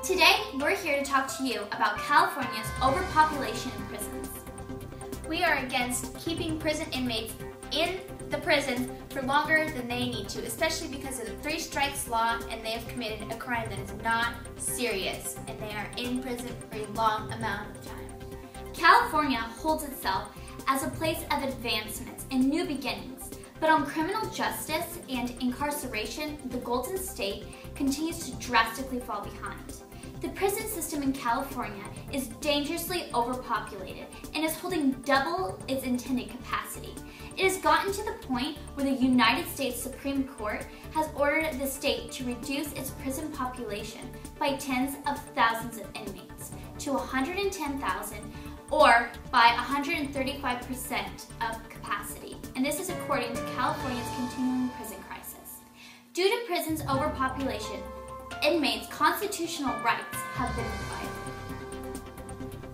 Today, we're here to talk to you about California's overpopulation in prisons. We are against keeping prison inmates in the prisons for longer than they need to, especially because of the three strikes law, and they have committed a crime that is not serious, and they are in prison for a long amount of time. California holds itself as a place of advancements and new beginnings, but on criminal justice and incarceration, the Golden State continues to drastically fall behind. The prison system in California is dangerously overpopulated and is holding double its intended capacity. It has gotten to the point where the United States Supreme Court has ordered the state to reduce its prison population by tens of thousands of inmates to 110,000 or by 135% of capacity. And this is according to California's continuing prison crisis. Due to prisons' overpopulation, inmates' constitutional rights have been violated.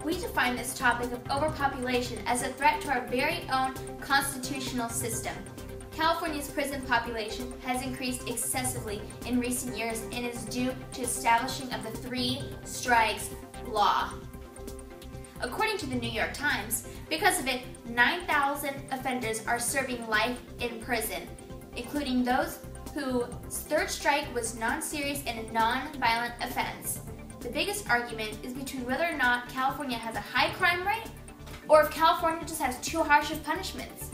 We define this topic of overpopulation as a threat to our very own constitutional system. California's prison population has increased excessively in recent years and is due to establishing of the three strikes law. According to the New York Times, because of it, 9,000 offenders are serving life in prison, including those whose third strike was non-serious and a non-violent offense. The biggest argument is between whether or not California has a high crime rate or if California just has too harsh of punishments.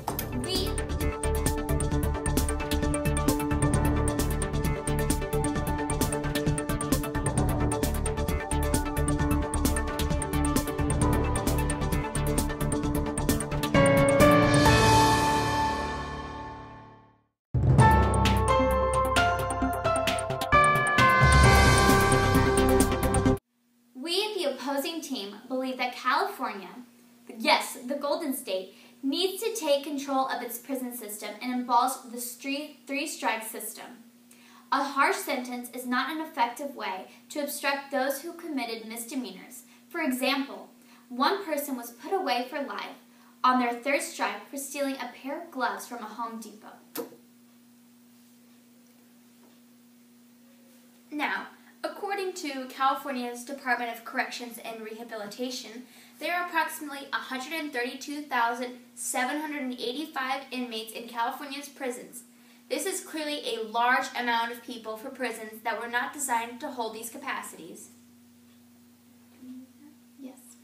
Opposing team believe that California, yes, the Golden State, needs to take control of its prison system and abolish the three-strike system. A harsh sentence is not an effective way to obstruct those who committed misdemeanors. For example, one person was put away for life on their third strike for stealing a pair of gloves from a Home Depot. Now, according to California's Department of Corrections and Rehabilitation, there are approximately 132,785 inmates in California's prisons. This is clearly a large amount of people for prisons that were not designed to hold these capacities. Yes.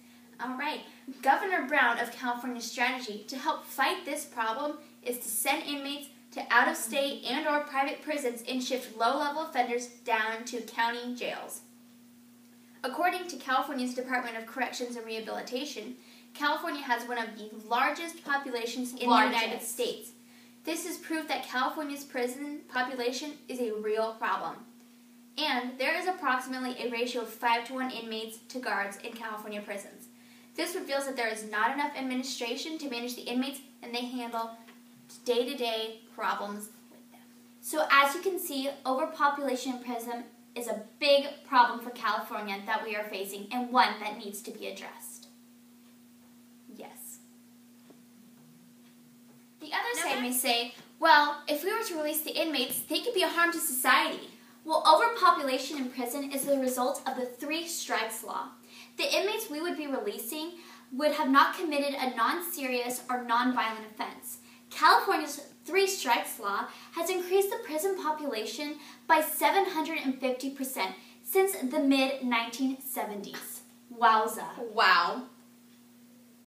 All right. Governor Brown of California's strategy to help fight this problem is to send inmates to out-of-state and or private prisons and shift low-level offenders down to county jails. According to California's Department of Corrections and Rehabilitation, California has one of the largest populations in the United States. This is proof that California's prison population is a real problem. And there is approximately a ratio of 5-to-1 inmates to guards in California prisons. This reveals that there is not enough administration to manage the inmates, and they handle day-to-day problems with them. So as you can see, overpopulation in prison is a big problem for California that we are facing, and one that needs to be addressed. Yes. The other side may say, well, if we were to release the inmates, they could be a harm to society. Well, overpopulation in prison is the result of the three strikes law. The inmates we would be releasing would have not committed a non-serious or non-violent offense. California's three strikes law has increased the prison population by 750% since the mid-1970s. Wowza. Wow.